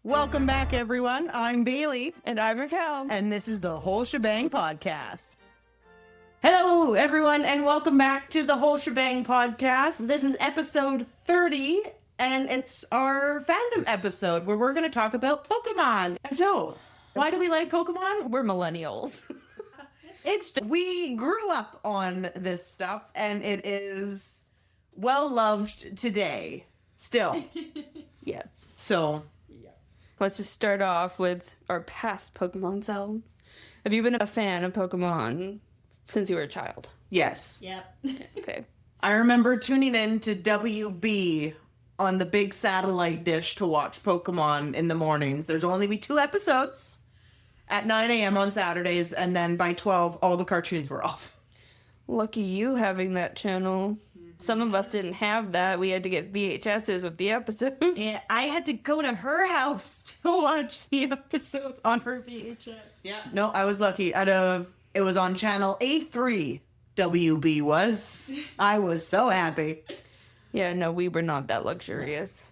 Welcome back, everyone. I'm Bailey. And I'm Raquel. And this is the Whole Shebang Podcast. Hello, everyone, and welcome back to the Whole Shebang Podcast. This is episode 30, and it's our fandom episode where we're going to talk about Pokemon. And so, why do we like Pokemon? We're millennials. We grew up on this stuff, and it is well-loved today, still. Yes. So... Let's just start off with our past Pokemon selves. Have you been a fan of Pokemon since you were a child? Yes. Yep. Okay. I remember tuning in to WB on the big satellite dish to watch Pokemon in the mornings. There's only be 2 episodes at 9 a.m. on Saturdays, and then by 12, all the cartoons were off. Lucky you having that channel. Some of us didn't have that. We had to get VHSs with the episode. Yeah, I had to go to her house to watch the episodes on her VHS. Yeah. No, I was lucky. It was on channel A3, WB was. I was so happy. Yeah, no, we were not that luxurious.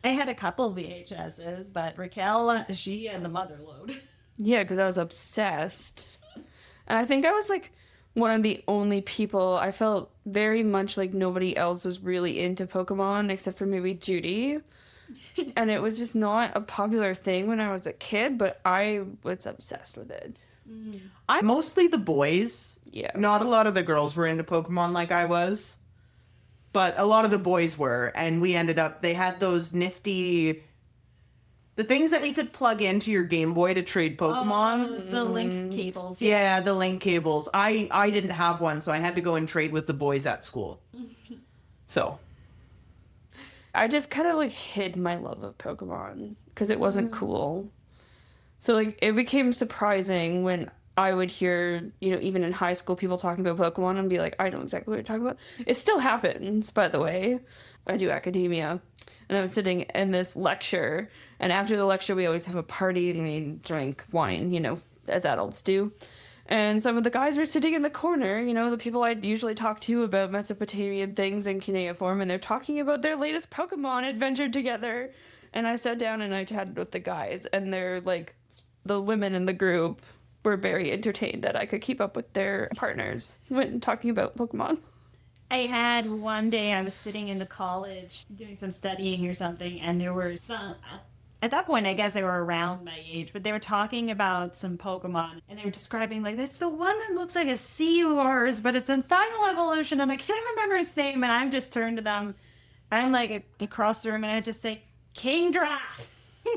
I had a couple VHSs, but Raquel, she had the mother load. Yeah, because I was obsessed. And I think I was like one of the only people, I felt very much like nobody else was really into Pokemon except for maybe Judy. And it was just not a popular thing when I was a kid, but I was obsessed with it. I'm mostly the boys. Yeah. Not a lot of the girls were into Pokemon like I was. But a lot of the boys were. And we ended up, they had those nifty... The things that we could plug into your Game Boy to trade Pokemon. The link cables. Yeah, the link cables. I didn't have one, so I had to go and trade with the boys at school. So. I just kind of like hid my love of Pokemon because it wasn't cool. So like it became surprising when I would hear, even in high school, people talking about Pokemon and be like, I know exactly what you're talking about. It still happens, by the way. I do academia. And I was sitting in this lecture. And after the lecture, we always have a party and we drink wine, as adults do. And some of the guys were sitting in the corner, the people I'd usually talk to about Mesopotamian things in cuneiform. And they're talking about their latest Pokemon adventure together. And I sat down and I chatted with the guys. And they're like, the women in the group were very entertained that I could keep up with their partners when talking about Pokemon. I had one day I was sitting in the college doing some studying or something, and there were some, at that point I guess they were around my age, but they were talking about some Pokemon, and they were describing like, that's the one that looks like a Seahorse, but it's in Final Evolution, and I can't remember its name, and I just turned to them, I'm like across the room, and I just say, Kingdra!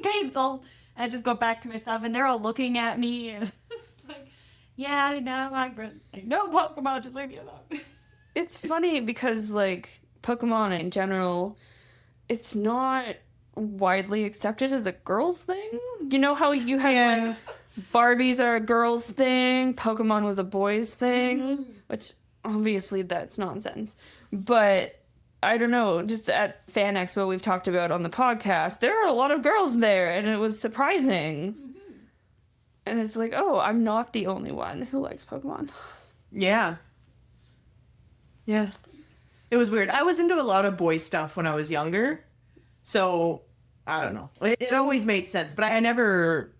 Painful! And I just go back to myself, and they're all looking at me, and it's like, yeah, I know Pokemon, just leave me alone. It's funny because, like, Pokemon in general, it's not widely accepted as a girl's thing. You know how you have, like, Barbies are a girl's thing, Pokemon was a boy's thing, which, obviously, that's nonsense. But, I don't know, just at Fan Expo we've talked about on the podcast, there are a lot of girls there, and it was surprising. And it's like, oh, I'm not the only one who likes Pokemon. Yeah. Yeah. It was weird. I was into a lot of boy stuff when I was younger. So, I don't know. It always made sense, but I never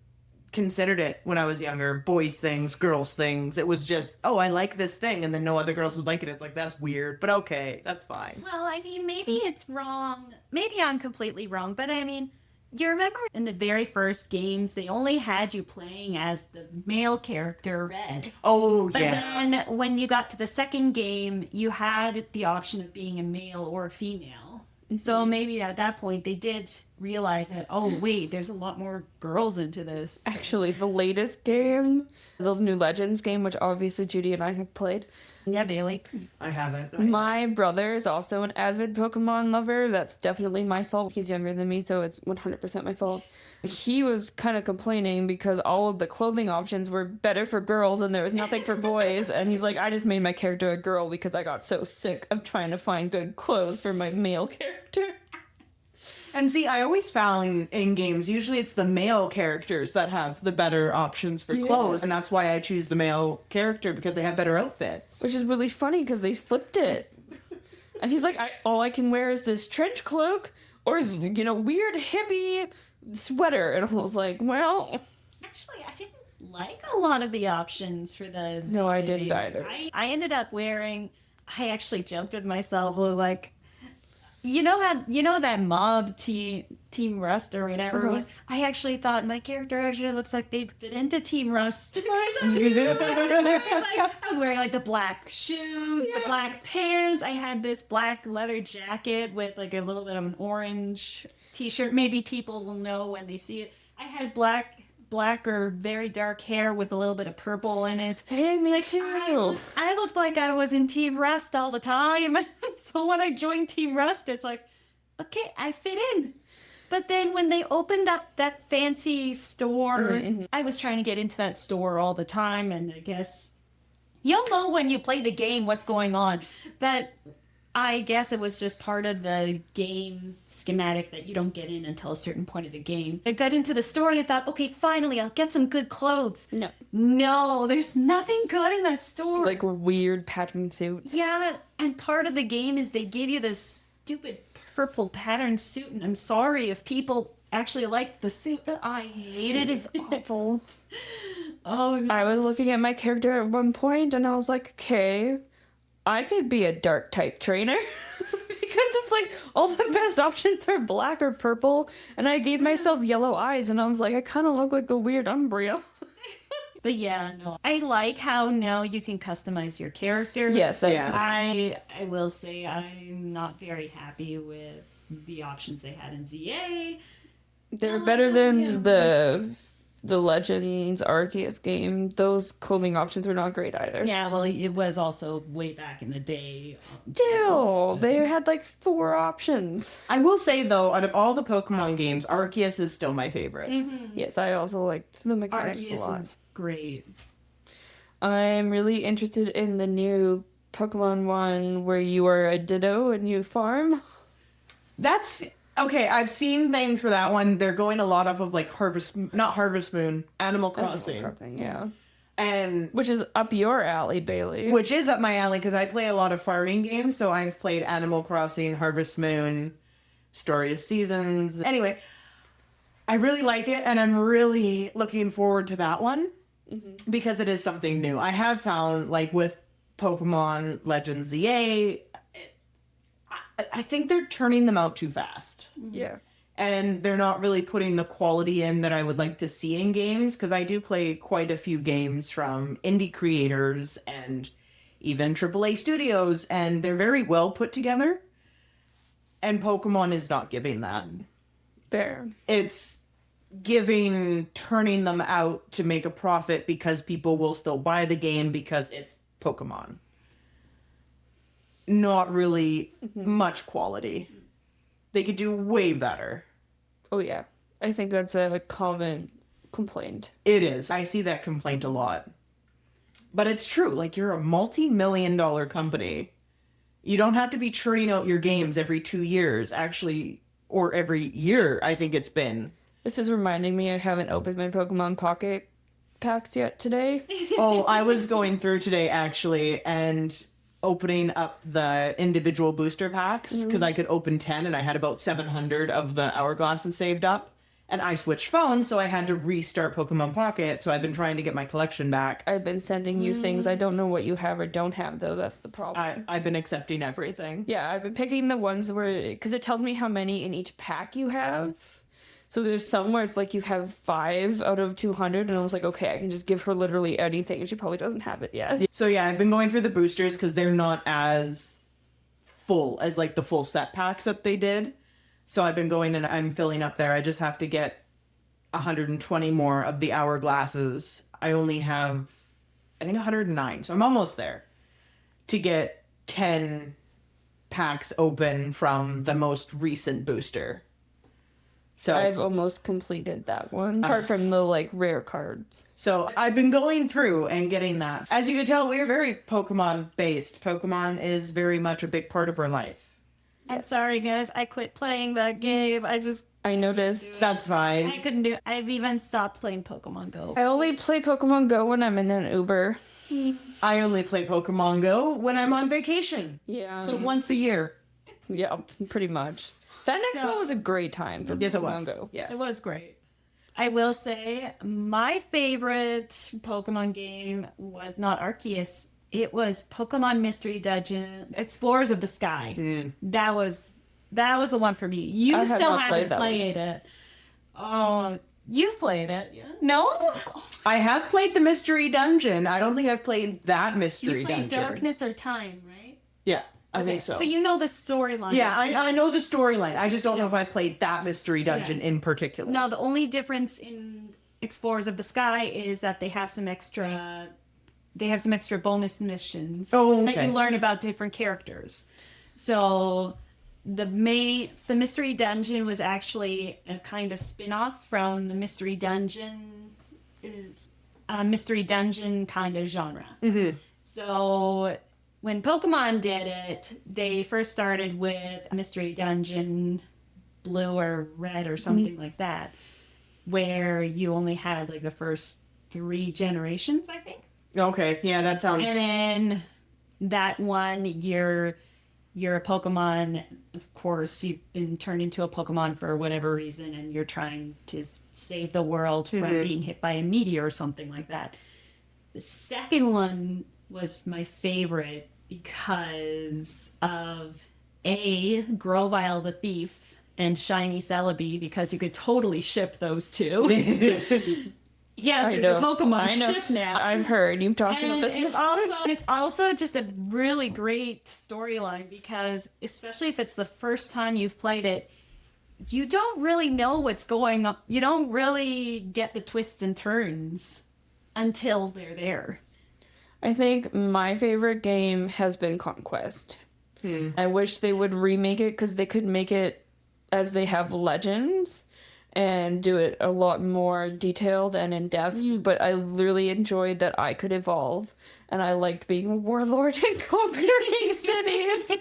considered it when I was younger. Boys things, girls things. It was just, oh, I like this thing, and then no other girls would like it. It's like, that's weird, but okay, that's fine. Well, I mean, maybe it's wrong. Maybe I'm completely wrong, but I mean, you remember in the very first games, they only had you playing as the male character, Red. Oh, But yeah. then when you got to the second game, you had the option of being a male or a female. And so maybe at that point they did realize that, oh, wait, there's a lot more girls into this. Actually, the latest game, the new Legends game, which obviously Judy and I have played. Yeah, Bailey. I haven't. My brother is also an avid Pokemon lover. That's definitely my fault. He's younger than me, so it's 100% my fault. He was kind of complaining because all of the clothing options were better for girls and there was nothing for boys. And he's like, I just made my character a girl because I got so sick of trying to find good clothes for my male character. And see, I always found in games, usually it's the male characters that have the better options for clothes. And that's why I choose the male character, because they have better outfits. Which is really funny because they flipped it. And he's like, all I can wear is this trench cloak or, weird hippie sweater. And I was like, well, Actually, I didn't like a lot of the options for those. No, I didn't either. I ended up wearing. I actually joked with myself, like, that mob Team Rust or whatever it was. I actually thought my character actually looks like they'd fit into Team Rust. I was wearing like the black shoes, the black pants. I had this black leather jacket with like a little bit of an orange t-shirt. Maybe people will know when they see it. I had black or very dark hair with a little bit of purple in it. Hey, me too. I looked like I was in Team Rust all the time. So when I joined Team Rust, it's like, okay, I fit in. But then when they opened up that fancy store, I was trying to get into that store all the time, and I guess you'll know when you play the game what's going on. That I guess it was just part of the game schematic that you don't get in until a certain point of the game. I got into the store and I thought, okay, finally, I'll get some good clothes. No, there's nothing good in that store. Like weird pattern suits. Yeah, and part of the game is they give you this stupid purple pattern suit, and I'm sorry if people actually liked the suit, but I hated it. It's awful. Oh, I was looking at my character at one point and I was like, okay, I could be a dark type trainer. Because it's like all the best options are black or purple, and I gave myself yellow eyes and I was like, I kind of look like a weird Umbria. But yeah, no. I like how now you can customize your character. Yes, that's I will say I'm not very happy with the options they had in ZA. They're better than the Legends Arceus game. Those clothing options were not great either. Yeah, well, it was also way back in the day. Still, they had like 4 options. I will say, though, out of all the Pokemon games, Arceus is still my favorite. Yes, I also liked the mechanics a lot. Arceus is great. I'm really interested in the new Pokemon one where you are a Ditto and you farm. That's... Okay, I've seen things for that one. They're going a lot off of, like, not Harvest Moon, Animal Crossing. Yeah. And... Which is up your alley, Bailey. Which is up my alley, because I play a lot of farming games, so I've played Animal Crossing, Harvest Moon, Story of Seasons. Anyway, I really like it, and I'm really looking forward to that one, because it is something new. I have found, like, with Pokemon Legends ZA... I think they're turning them out too fast. Yeah. And they're not really putting the quality in that I would like to see in games, because I do play quite a few games from indie creators and even AAA studios, and they're very well put together. And Pokemon is not giving that. Fair. It's turning them out to make a profit because people will still buy the game because it's Pokemon. Not really much quality. They could do way better. Oh, yeah. I think that's a common complaint. It is. I see that complaint a lot. But it's true. Like, you're a multi-million-dollar company. You don't have to be churning out your games every 2 years, actually, or every year, I think it's been. This is reminding me I haven't opened my Pokemon Pocket packs yet today. Oh, I was going through today, actually, and opening up the individual booster packs, because I could open 10, and I had about 700 of the hourglasses saved up. And I switched phones, so I had to restart Pokemon Pocket, so I've been trying to get my collection back. I've been sending you things. I don't know what you have or don't have, though. That's the problem. I've been accepting everything. Yeah, I've been picking the ones where... Because it tells me how many in each pack you have. So there's some where it's like you have 5 out of 200, and I was like, okay, I can just give her literally anything, and she probably doesn't have it yet. So yeah, I've been going through the boosters, because they're not as full as, like, the full set packs that they did. So I've been going and I'm filling up there. I just have to get 120 more of the hourglasses. I only have, I think, 109. So I'm almost there to get 10 packs open from the most recent booster. So I've almost completed that one, apart from the, like, rare cards. So I've been going through and getting that. As you can tell, we are very Pokemon-based. Pokemon is very much a big part of our life. I'm sorry, guys. I quit playing that game. I noticed. That's fine. I couldn't do it. I've even stopped playing Pokemon Go. I only play Pokemon Go when I'm in an Uber. I only play Pokemon Go when I'm on vacation. Yeah. So once a year. Yeah, pretty much. Fan Expo So- was a great time for Yes, it Pokemon was. Go. Yes. It was great. I will say my favorite Pokemon game was not Arceus. It was Pokemon Mystery Dungeon, Explorers of the Sky. Mm. That was the one for me. You I have still not played haven't that one. played it. Oh, you've played it. Yeah. No? I have played the Mystery Dungeon. I don't think I've played that Mystery You played Dungeon. Darkness or Time, right? Yeah, I Okay, think so. So you know the storyline. Yeah, I know the storyline. I just don't know if I played that Mystery Dungeon in particular. No, the only difference in Explorers of the Sky is that they have some extra bonus missions Oh, that okay. you learn about different characters. So the Mystery Dungeon was actually a kind of spin-off from the Mystery Dungeon kind of genre. Mhm. So when Pokemon did it, they first started with Mystery Dungeon Blue or Red or something like that, where you only had like the first 3 generations, I think. Okay, yeah, that sounds... And then that one, you're a Pokemon. Of course, you've been turned into a Pokemon for whatever reason, and you're trying to save the world from being hit by a meteor or something like that. The second one was my favorite because of Grovyle the Thief and Shiny Celebi, because you could totally ship those two. Yes, I there's know. a Pokemon I know. ship now. I've heard you've talked And about this. it's also just a really great storyline because, especially if it's the first time you've played it, you don't really know what's going on. You don't really get the twists and turns until they're there. I think my favorite game has been Conquest. I wish they would remake it because they could make it as they have Legends and do it a lot more detailed and in depth. But I really enjoyed that I could evolve, and I liked being a warlord and conquering cities.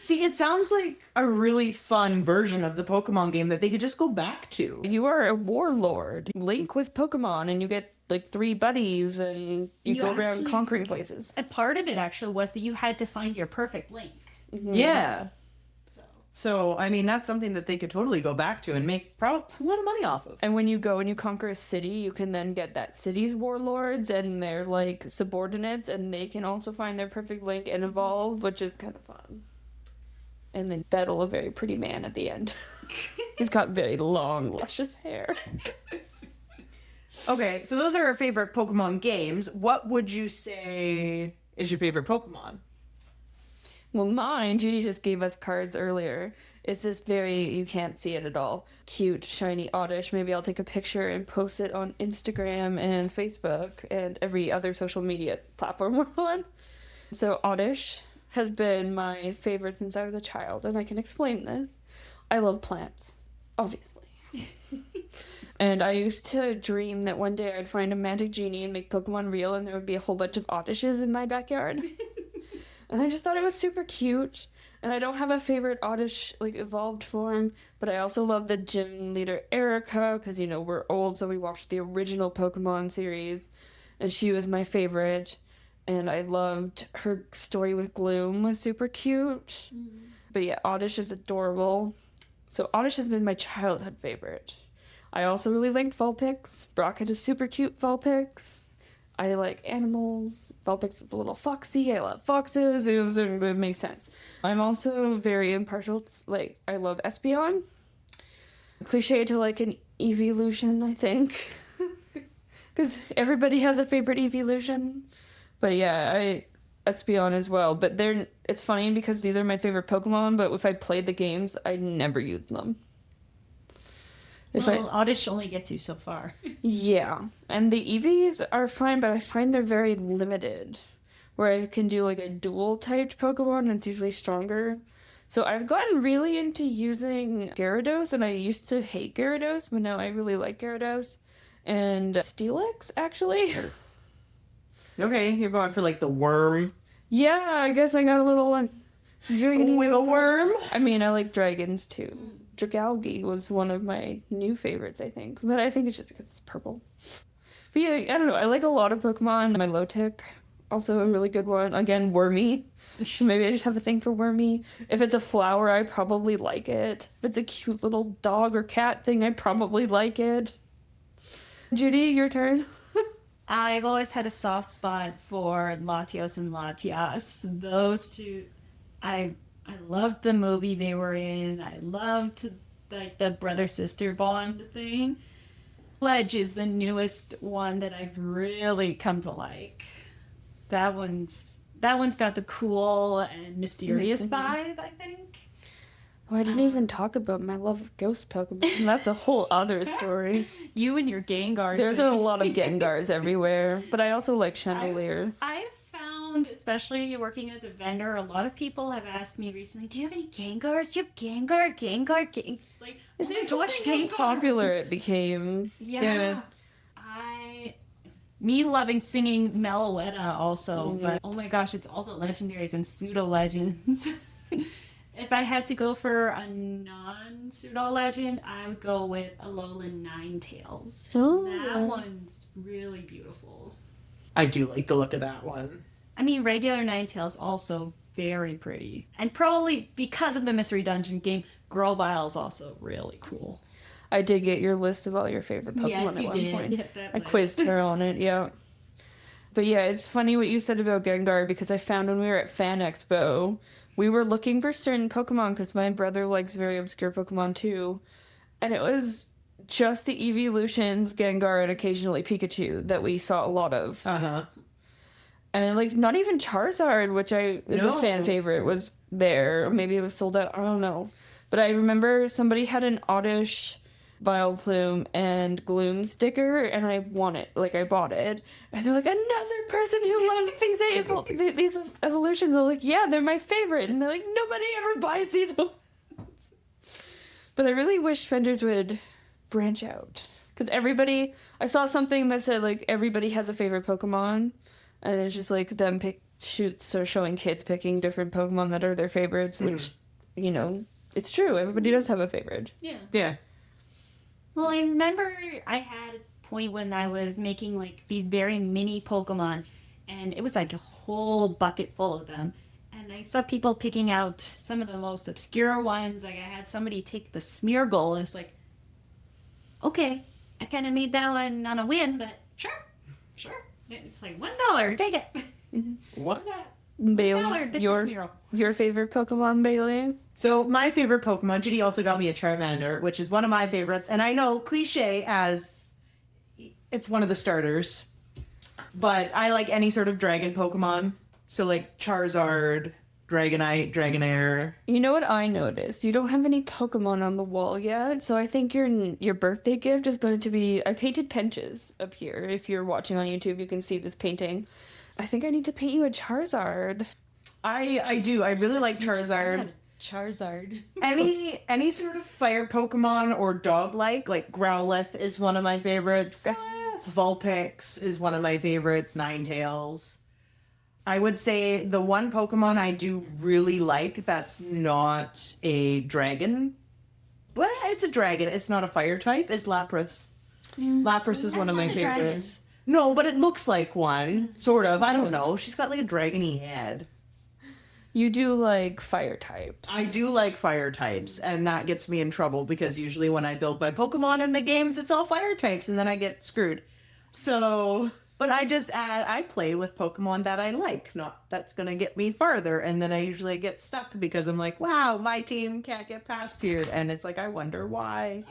See, it sounds like a really fun version of the Pokemon game that they could just go back to. You are a warlord, link with Pokemon, and you get like 3 buddies, and you go around actually- conquering places. A part of it actually was that you had to find your perfect link. Yeah. So So, I mean, that's something that they could totally go back to and make probably a lot of money off of. And when you go and you conquer a city, you can then get that city's warlords and their like subordinates, and they can also find their perfect link and evolve, which is kind of fun. And then battle a very pretty man at the end. He's got very long, luscious hair. Okay, so those are our favorite Pokemon games. What would you say is your favorite Pokemon? Well, mine, Judy just gave us cards earlier. It's this very, you can't see it at all, cute, shiny Oddish. Maybe I'll take a picture and post it on Instagram and Facebook and every other social media platform we're on. So Oddish has been my favorite since I was a child, and I can explain this. I love plants, obviously. And I used to dream that one day I'd find a magic genie and make Pokemon real, and there would be a whole bunch of Oddishes in my backyard. And I just thought it was super cute. And I don't have a favorite Oddish, like, evolved form, but I also love the gym leader Erica, because, you know, we're old, so we watched the original Pokemon series, and she was my favorite. And I loved her story with Gloom, was super cute. But yeah, Oddish is adorable. So Oddish has been my childhood favorite. I also really liked Vulpix. Brockett is super cute Vulpix. I like animals. Vulpix is a little foxy. I love foxes. It makes sense. I'm also very impartial. Like, I love Espeon. Cliche to like an Eeveelution, I think. Because everybody has a favorite Eeveelution. But yeah, Espeon as well. But it's funny because these are my favorite Pokemon, but if I played the games, I never used them. Oddish only gets you so far. Yeah, and the Eevees are fine, but I find they're very limited. Where I can do like a dual typed Pokemon, and it's usually stronger. So I've gotten really into using Gyarados, and I used to hate Gyarados, but now I really like Gyarados. And Steelix, actually. Okay, you're going for like the worm. Yeah, I guess I got a little like dragon With a worm? I mean, I like dragons too. Dragalge was one of my new favorites, I think. But I think it's just because it's purple. But yeah, I don't know. I like a lot of Pokemon. Milotic Also a really good one. Again, Wormy. Maybe I just have a thing for Wormy. If it's a flower, I probably like it. If it's a cute little dog or cat thing, I probably like it. Judy, your turn. I've always had a soft spot for Latios and Latias. Those two, I loved the movie they were in. I loved like the brother-sister bond thing. Pledge is the newest one that I've really come to like. That one's got the cool and mysterious vibe, I think. Oh, I didn't even talk about my love of ghost Pokemon. That's a whole other story. You and your Gengar. There's a lot of Gengars everywhere, but I also like Chandelier. I've found, especially working as a vendor, a lot of people have asked me recently, do you have any Gengars? Do you have Gengar? Like, It's oh my gosh, interesting how popular it became. Yeah. Me loving singing Meloetta also, but oh my gosh, it's all the legendaries and pseudo legends. If I had to go for a non-pseudo legend, I would go with Alolan Ninetales. Oh. That one's really beautiful. I do like the look of that one. I mean, regular Ninetales also very pretty. And probably because of the Mystery Dungeon game, Grovyle is also really cool. I did get your list of all your favorite Pokemon Yes, at you one did. point. Hit that I list. quizzed her on it, yeah. But yeah, it's funny what you said about Gengar because I found when we were at Fan Expo, we were looking for certain Pokemon because my brother likes very obscure Pokemon too. And it was just the Eeveelutions, Gengar, and occasionally Pikachu that we saw a lot of. Uh-huh. And like not even Charizard, which is a No. fan favorite, was there. Or maybe it was sold out. I don't know. But I remember somebody had an Oddish Vileplume and Gloom sticker, and I want it. Like I bought it, and they're like, another person who loves things these evolutions. I'm like, yeah, they're my favorite, and they're like, nobody ever buys these. But I really wish vendors would branch out because I saw something that said like everybody has a favorite Pokemon, and it's just like them showing kids picking different Pokemon that are their favorites, which it's true. Everybody does have a favorite. Yeah. Yeah. Well, I remember I had a point when I was making like these very mini Pokemon, and it was like a whole bucket full of them. And I saw people picking out some of the most obscure ones. Like I had somebody take the Smeargle, and it's like, okay, I kind of made that one on a whim, but sure. It's like $1, take it. What? Bailey, your favorite Pokemon, Bailey? So my favorite Pokemon, Judy also got me a Charmander, which is one of my favorites. And I know cliche as it's one of the starters, but I like any sort of dragon Pokemon. So like Charizard, Dragonite, Dragonair. You know what I noticed? You don't have any Pokemon on the wall yet, so I think your birthday gift is going to be... I painted Penches up here. If you're watching on YouTube, you can see this painting. I think I need to paint you a Charizard. I do. I really like Charizard. Charizard. Any sort of fire Pokemon or dog-like Growlithe is one of my favorites. Growlithe. Vulpix is one of my favorites. Ninetales. I would say the one Pokemon I do really like that's not a dragon. Well, it's a dragon. It's not a fire type. Is Lapras. Lapras is one of my not a dragon. favorites. No, but it looks like one. Sort of. I don't know. She's got like a dragony head. You do like fire types. I do like fire types, and that gets me in trouble because usually when I build my Pokemon in the games, it's all fire types, and then I get screwed. So, but I play with Pokemon that I like, not that's gonna get me farther, and then I usually get stuck because I'm like, wow, my team can't get past here, and it's like, I wonder why.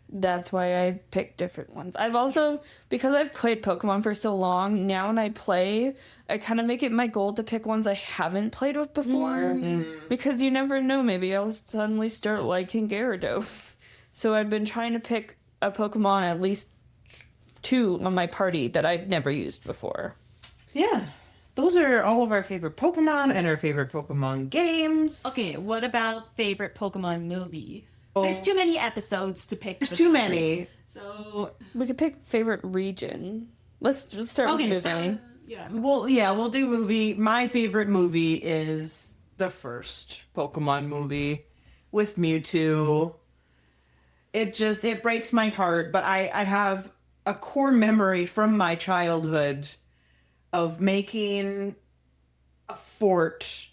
That's why I pick different ones. I've also, because I've played Pokemon for so long, now when I play, I kind of make it my goal to pick ones I haven't played with before. Because you never know, maybe I'll suddenly start liking Gyarados. So I've been trying to pick a Pokemon, at least 2 on my party that I've never used before. Yeah. Those are all of our favorite Pokemon and our favorite Pokemon games. Okay, what about favorite Pokemon movie? There's too many episodes to pick. There's too many. So We could pick favorite region. Let's just start with movie. yeah. We'll do movie. My favorite movie is the first Pokemon movie with Mewtwo. It breaks my heart, but I have a core memory from my childhood of making a fort,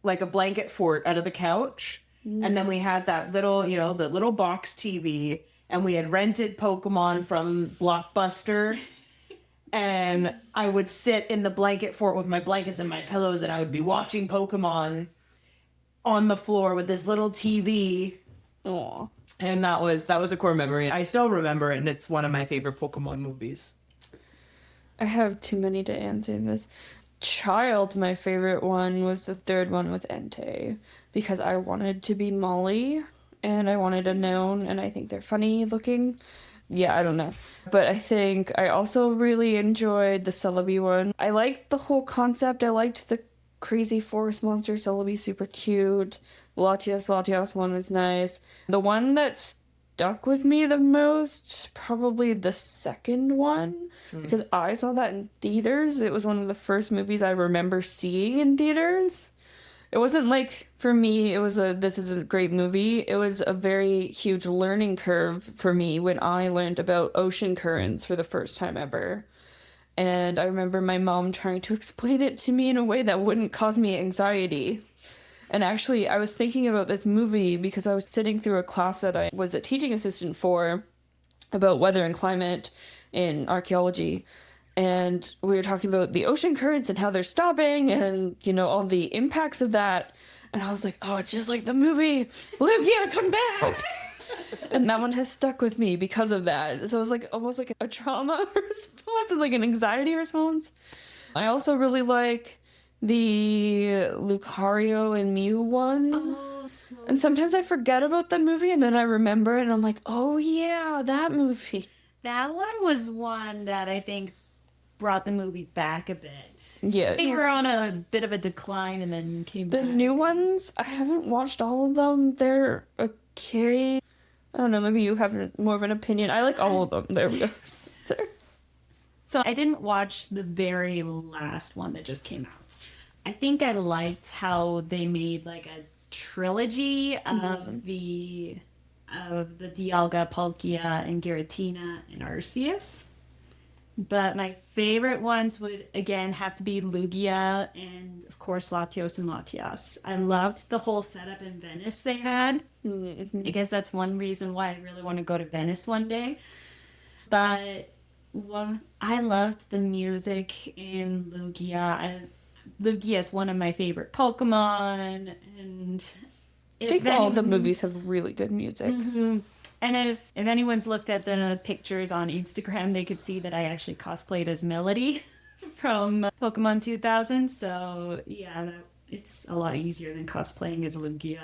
like a blanket fort out of the couch. And then we had that little, the little box TV, and we had rented Pokemon from Blockbuster. And I would sit in the blanket fort with my blankets and my pillows, and I would be watching Pokemon on the floor with this little TV. Aw. And that was a core memory. I still remember it, and it's one of my favorite Pokemon movies. I have too many to answer this. Child, my favorite one was the third one with Entei, because I wanted to be Molly and I wanted a known, and I think they're funny looking. Yeah, I don't know. But I think I also really enjoyed the Celebi one. I liked the whole concept. I liked the crazy forest monster Celebi, super cute. The Latias one was nice. The one that stuck with me the most, probably the second one, because I saw that in theaters. It was one of the first movies I remember seeing in theaters. It wasn't like, for me, this is a great movie. It was a very huge learning curve for me when I learned about ocean currents for the first time ever. And I remember my mom trying to explain it to me in a way that wouldn't cause me anxiety. And actually, I was thinking about this movie because I was sitting through a class that I was a teaching assistant for about weather and climate in archaeology. And we were talking about the ocean currents and how they're stopping and, all the impacts of that. And I was like, oh, it's just like the movie, Lugia, come back! And that one has stuck with me because of that. So it was like almost like a trauma response and like an anxiety response. I also really like the Lucario and Mew one. Oh, so And sometimes I forget about the movie and then I remember it and I'm like, oh yeah, that movie. that one was one that I think brought the movies back a bit. Yeah. They were on a bit of a decline and then came The back. new ones, I haven't watched all of them. They're okay. I don't know, maybe you have more of an opinion. I like all of them. There we go. So I didn't watch the very last one that just came out. I think I liked how they made like a trilogy of the Dialga, Palkia, and Giratina, and Arceus. But my favorite ones would, again, have to be Lugia and, of course, Latios and Latias. I loved the whole setup in Venice they had. I guess that's one reason why I really want to go to Venice one day. But I loved the music in Lugia. Lugia is one of my favorite Pokemon. And I think all the movies have really good music. And if anyone's looked at the pictures on Instagram, they could see that I actually cosplayed as Melody from Pokemon 2000. So, yeah, it's a lot easier than cosplaying as Lugia.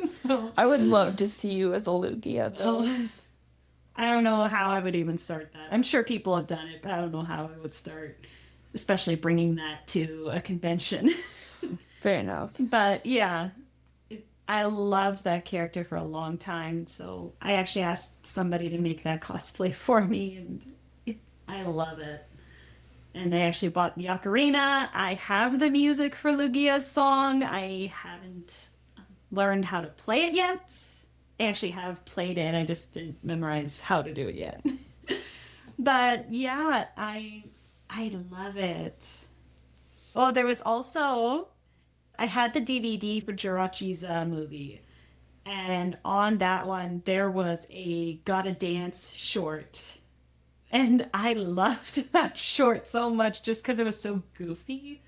So, I would love to see you as a Lugia, though. I don't know how I would even start that. I'm sure people have done it, but I don't know how I would start, especially bringing that to a convention. Fair enough. But, yeah. I loved that character for a long time, so I actually asked somebody to make that cosplay for me, and I love it. And I actually bought the ocarina. I have the music for Lugia's song. I haven't learned how to play it yet. I actually have played it. I just didn't memorize how to do it yet. But yeah, I love it. Oh, there was also... I had the DVD for Jirachi's movie, and on that one, there was a Gotta Dance short. And I loved that short so much just because it was so goofy.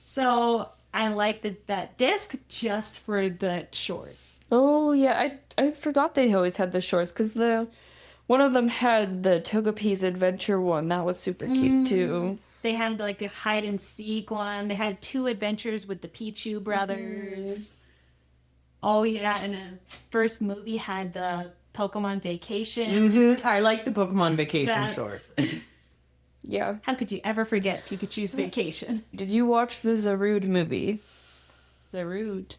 So I liked that disc just for that short. Oh, yeah, I forgot they always had the shorts, because one of them had the Togepi's Adventure one. That was super cute, too. They had like the hide and seek one. They had 2 adventures with the Pichu brothers. Oh yeah, and the first movie had the Pokemon Vacation. I like the Pokemon Vacation short. Yeah. How could you ever forget Pikachu's Vacation? Did you watch the Zarude movie? Zarude.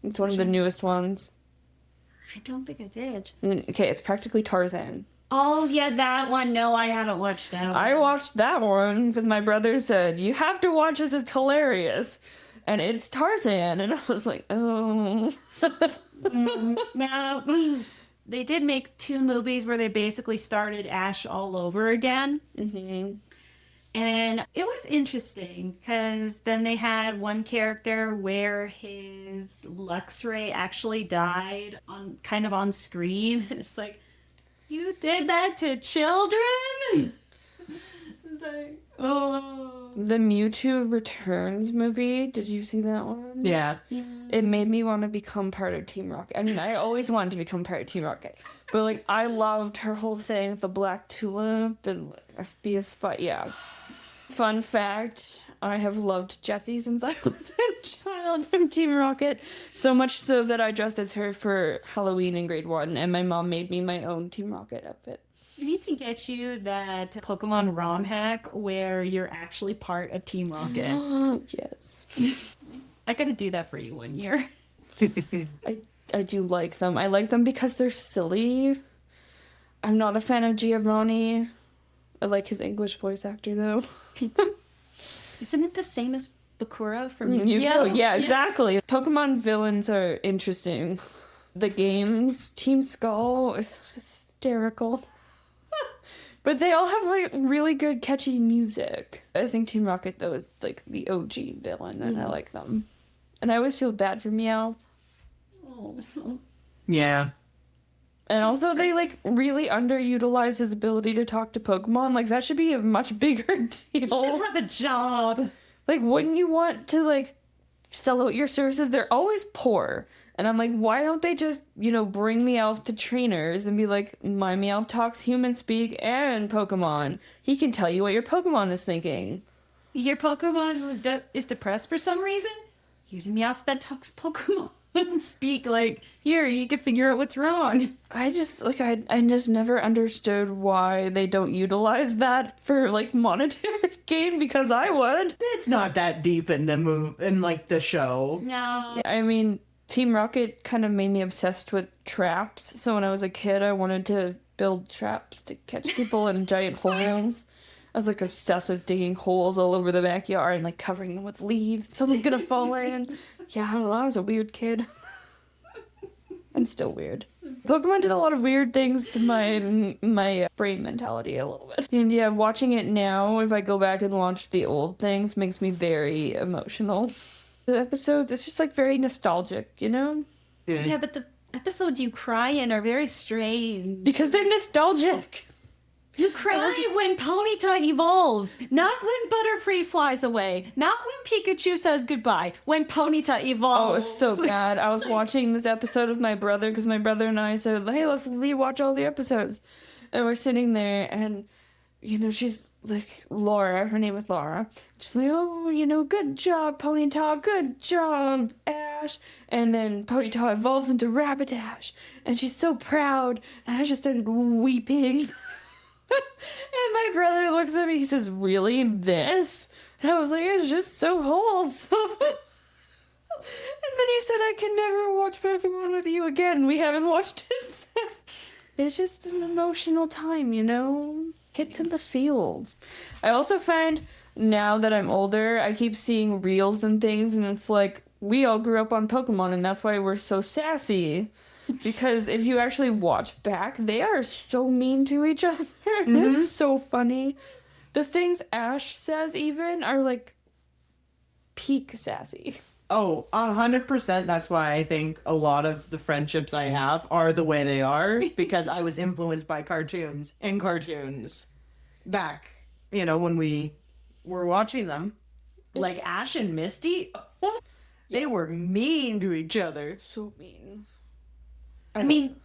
It's one of the newest ones. I don't think I did. Okay, it's practically Tarzan. Oh yeah, that one. No, I haven't watched that one. I watched that one because my brother said, you have to watch this, it's hilarious. And it's Tarzan. And I was like, oh. No. They did make 2 movies where they basically started Ash all over again. And it was interesting because then they had one character where his Luxray actually died on screen. It's like, you did that to children? It's like, oh. The Mewtwo Returns movie, did you see that one? Yeah. It made me want to become part of Team Rocket. I mean, I always wanted to become part of Team Rocket. But, like, I loved her whole thing with the black tulip and be a spot. Yeah. Fun fact, I have loved Jessie since I was a child from Team Rocket. So much so that I dressed as her for Halloween in grade 1, and my mom made me my own Team Rocket outfit. I need to get you that Pokemon ROM hack where you're actually part of Team Rocket. Yes. I gotta do that for you one year. I do like them. I like them because they're silly. I'm not a fan of Giovanni. I like his English voice actor, though. Isn't it the same as Bakura from Yu-Gi-Oh? Yeah, exactly. Pokemon villains are interesting. The games, Team Skull is hysterical. But they all have, like, really good, catchy music. I think Team Rocket, though, is, like, the OG villain, and I like them. And I always feel bad for Meowth. Oh. Yeah. And also, they, like, really underutilize his ability to talk to Pokemon. Like, that should be a much bigger deal. You should have a job. Like, wouldn't you want to, like, sell out your services? They're always poor. And I'm like, why don't they just, bring Meowth to trainers and be like, my Meowth talks human speak and Pokemon. He can tell you what your Pokemon is thinking. Your Pokemon is depressed for some reason? Here's a Meowth that talks Pokemon speak. Like, here, you can figure out what's wrong. I just never understood why they don't utilize that for, like, monetary gain, because I would. It's not that deep in the show. No. I mean, Team Rocket kind of made me obsessed with traps. So when I was a kid, I wanted to build traps to catch people in giant holes. I was, like, obsessed with digging holes all over the backyard and, like, covering them with leaves. Someone's gonna fall in. Yeah, I don't know. I was a weird kid. I'm still weird. Pokemon did a lot of weird things to my brain mentality a little bit. And yeah, watching it now, if I go back and watch the old things, makes me very emotional. The episodes, it's just, like, very nostalgic, Yeah, but the episodes you cry in are very strange. Because they're nostalgic. You cry when Ponyta evolves, not when Butterfree flies away, not when Pikachu says goodbye, when Ponyta evolves. Oh, it's so bad. I was watching this episode with my brother, because my brother and I said, hey, let's rewatch all the episodes. And we're sitting there, and, she's like, Laura, her name is Laura. She's like, oh, good job, Ponyta, good job, Ash. And then Ponyta evolves into Rapidash, and she's so proud, and I just started weeping. And my brother looks at me, he says, really, this? And I was like, it's just so wholesome. And then he said, I can never watch Pokemon with you again. We haven't watched it since. It's just an emotional time, Hits in the feels. I also find, now that I'm older, I keep seeing reels and things, and it's like, we all grew up on Pokemon, and that's why we're so sassy. Because if you actually watch back, they are so mean to each other. Mm-hmm. It's so funny. The things Ash says even are, like, peak sassy. Oh, 100%. That's why I think a lot of the friendships I have are the way they are, because I was influenced by cartoons back, when we were watching them. Like Ash and Misty, they were mean to each other. So mean. I mean,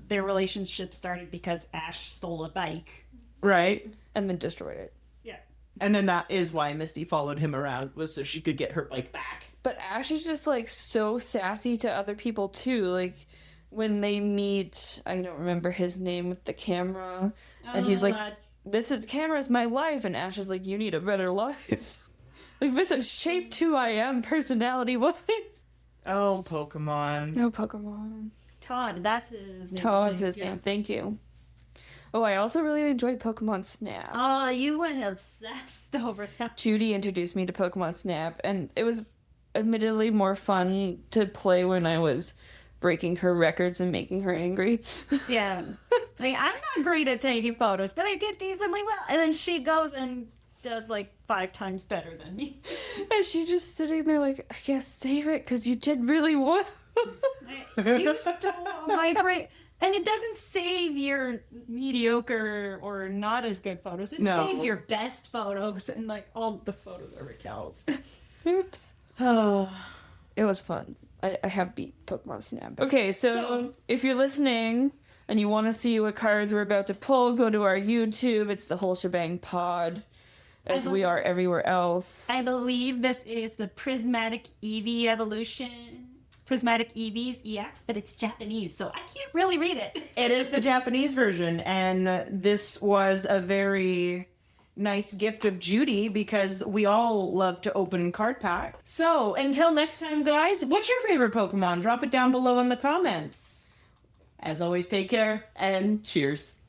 their relationship started because Ash stole a bike. Right. And then destroyed it. Yeah. And then that is why Misty followed him around, was so she could get her bike back. But Ash is just, like, so sassy to other people, too. Like, when they meet, I don't remember his name, with the camera. And he's like, camera's my life. And Ash is like, you need a better life. Like, this is shaped who I am, personality-wise. Oh, Pokemon. No Pokemon. Todd, that's his name. Todd's his name, thank you. Oh, I also really enjoyed Pokemon Snap. Oh, you went obsessed over that. Judy introduced me to Pokemon Snap, and it was admittedly more fun to play when I was breaking her records and making her angry. Yeah. Like, I'm not great at taking photos, but I did decently well. And then she goes and does like 5 times better than me. And she's just sitting there like, I guess save it because you did really well. You stole all my great. And it doesn't save your mediocre or not as good photos. It saves your best photos, and like all the photos are Raquel's. Oops. Oh, it was fun. I have beat Pokemon Snap. Okay, so if you're listening and you want to see what cards we're about to pull, go to our YouTube. It's the Whole Shebang Pod, as we are everywhere else. I believe this is the Prismatic Eeveelution. Prismatic Eevees EX, but it's Japanese, so I can't really read it. It is the Japanese version, and this was a very nice gift of Judy because we all love to open card packs. So, until next time, guys, what's your favorite Pokemon? Drop it down below in the comments. As always, take care, and cheers.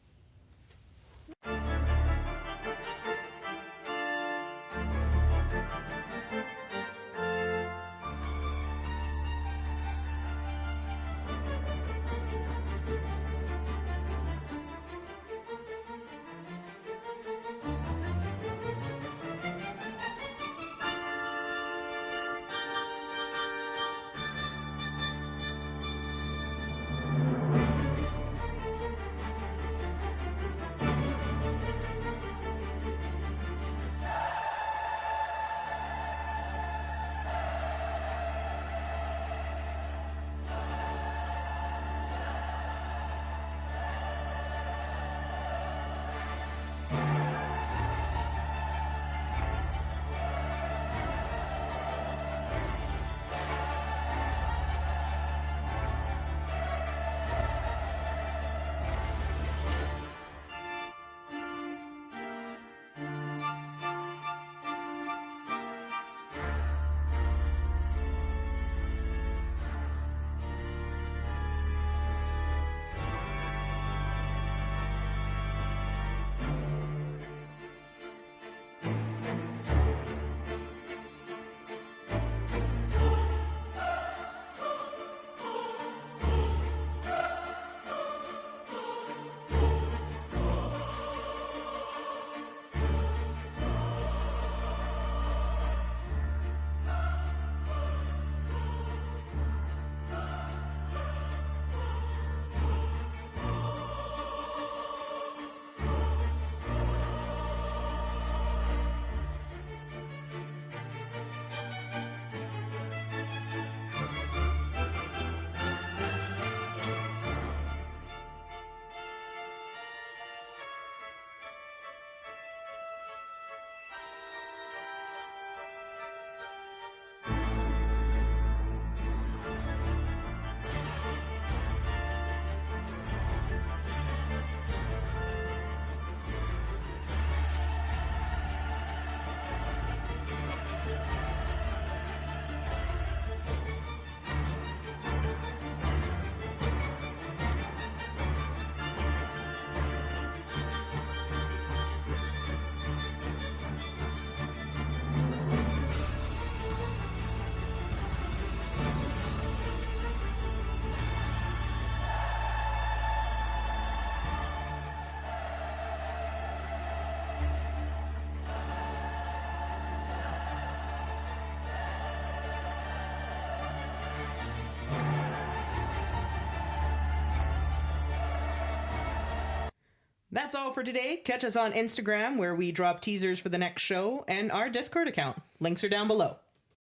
That's all for today. Catch us on Instagram, where we drop teasers for the next show, and our Discord account. Links are down below.